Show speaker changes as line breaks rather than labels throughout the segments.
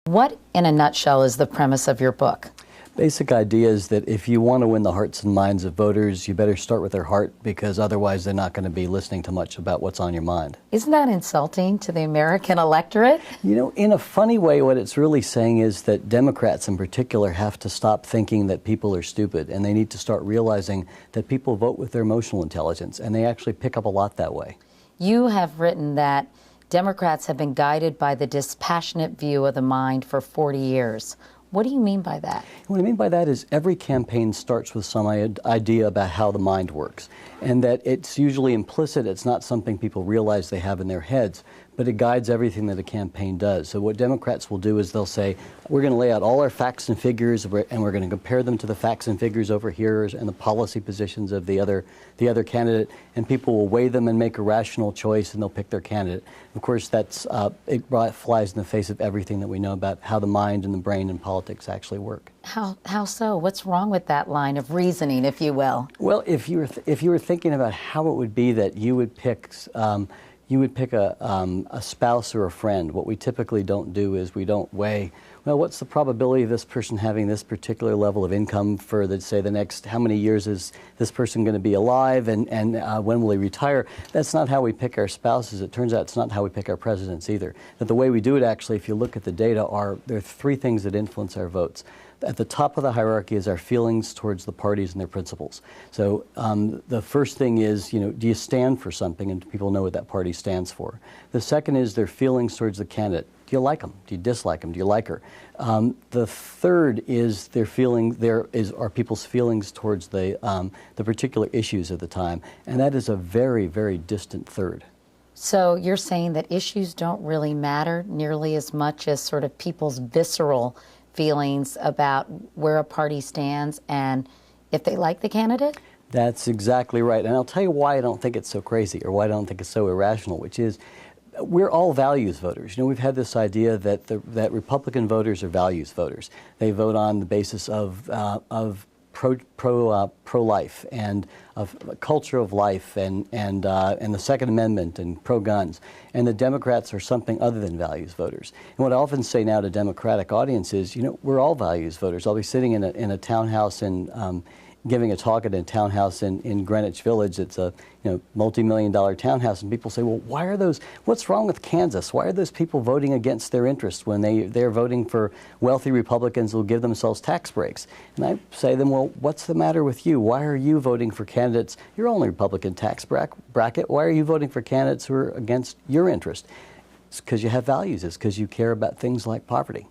What, in a nutshell, is the premise of your book?
Basic idea is that if you want to win the hearts and minds of voters, you better start with their heart, because otherwise they're not going to be listening to much about what's on your mind.
Isn't that insulting to the American electorate?
You know, in a funny way, what it's really saying is that Democrats in particular have to stop thinking that people are stupid, and they need to start realizing that people vote with their emotional intelligence, and they actually pick up a lot that way.
You have written that Democrats have been guided by the dispassionate view of the mind for 40 years. What do you mean by that?
What I mean by that is every campaign starts with some idea about how the mind works, and that it's usually implicit. It's not something people realize they have in their heads, but it guides everything that a campaign does. So what Democrats will do is they'll say, we're going to lay out all our facts and figures, and we're going to compare them to the facts and figures over here and the policy positions of the other candidate, and people will weigh them and make a rational choice, and they'll pick their candidate. Of course, it flies in the face of everything that we know about how the mind and the brain and politics actually work.
How so? What's wrong with that line of reasoning, if you will?
Well, if you were thinking about how it would be that you would pick a spouse or a friend, what we typically don't do is we don't weigh, well, what's the probability of this person having this particular level of income for, say, the next, how many years is this person going to be alive, and when will he retire? That's not how we pick our spouses. It turns out it's not how we pick our presidents either. But the way we do it, actually, if you look at the data, there are three things that influence our votes. At the top of the hierarchy is our feelings towards the parties and their principles. So the first thing is, do you stand for something, and people know what that party stands for. The second is their feelings towards the candidate. Do you like them? Do you dislike them? Do you like her? The third is are people's feelings towards the particular issues of the time, and that is a very, very distant third.
So you're saying that issues don't really matter nearly as much as sort of people's visceral feelings about where a party stands and if they like the candidate? That's
exactly right. And I'll tell you why I don't think it's so crazy, or why I don't think it's so irrational, which is we're all values voters. We've had this idea that Republican voters are values voters. They vote on the basis of pro-life and of culture of life and the Second Amendment and pro-guns. And the Democrats are something other than values voters. And what I often say now to Democratic audiences, we're all values voters. I'll be sitting in a townhouse giving a talk at a townhouse in Greenwich Village. It's a multi-million-dollar townhouse, and people say, well, what's wrong with Kansas? Why are those people voting against their interests when they're voting for wealthy Republicans who will give themselves tax breaks? And I say to them, well, what's the matter with you? Why are you voting for candidates? You're only Republican tax bracket. Why are you voting for candidates who are against your interest? It's because you have values. It's because you care about things like poverty.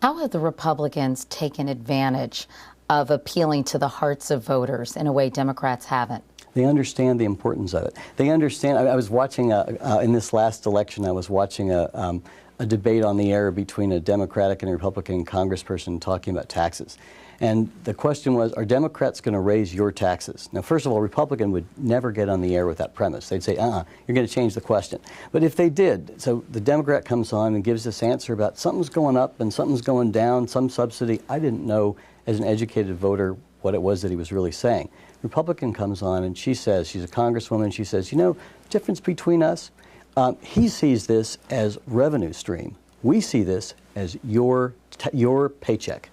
How have the Republicans taken advantage of appealing to the hearts of voters in a way Democrats haven't?
They understand the importance of it. They understand. I was watching, in this last election, I was watching a debate on the air between a Democratic and a Republican congressperson talking about taxes. And the question was, are Democrats going to raise your taxes? Now, first of all, a Republican would never get on the air with that premise. They'd say, you're going to change the question. But if they did, so the Democrat comes on and gives this answer about something's going up and something's going down, some subsidy. I didn't know, as an educated voter, what it was that he was really saying. Republican comes on and she says, she's a congresswoman, she says, the difference between us, he sees this as revenue stream. We see this as your paycheck.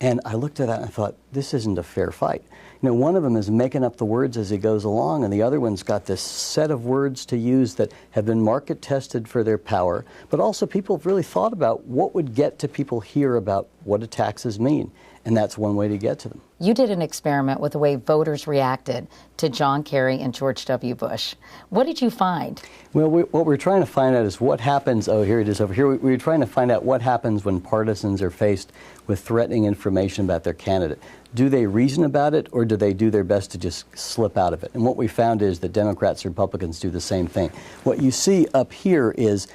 And I looked at that and I thought, this isn't a fair fight. One of them is making up the words as he goes along, and the other one's got this set of words to use that have been market tested for their power, but also people have really thought about what would get to people here about what do taxes mean. And that's one way to get to them.
You did an experiment with the way voters reacted to John Kerry and George W. Bush. What did you find?
Well, what we're trying to find out is what happens. Oh, here it is over here. We're trying to find out what happens when partisans are faced with threatening information about their candidate. Do they reason about it, or do they do their best to just slip out of it? And what we found is that Democrats and Republicans do the same thing. What you see up here is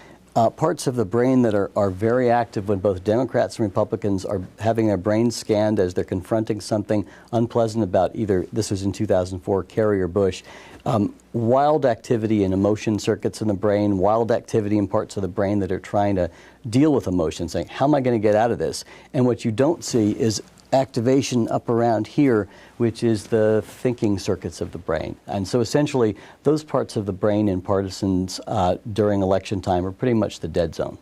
parts of the brain that are very active when both Democrats and Republicans are having their brains scanned as they're confronting something unpleasant about either, this was in 2004, Kerry or Bush. Wild activity in emotion circuits in the brain, wild activity in parts of the brain that are trying to deal with emotion, saying, how am I going to get out of this? And what you don't see is activation up around here, which is the thinking circuits of the brain. And so essentially, those parts of the brain in partisans during election time are pretty much the dead zone.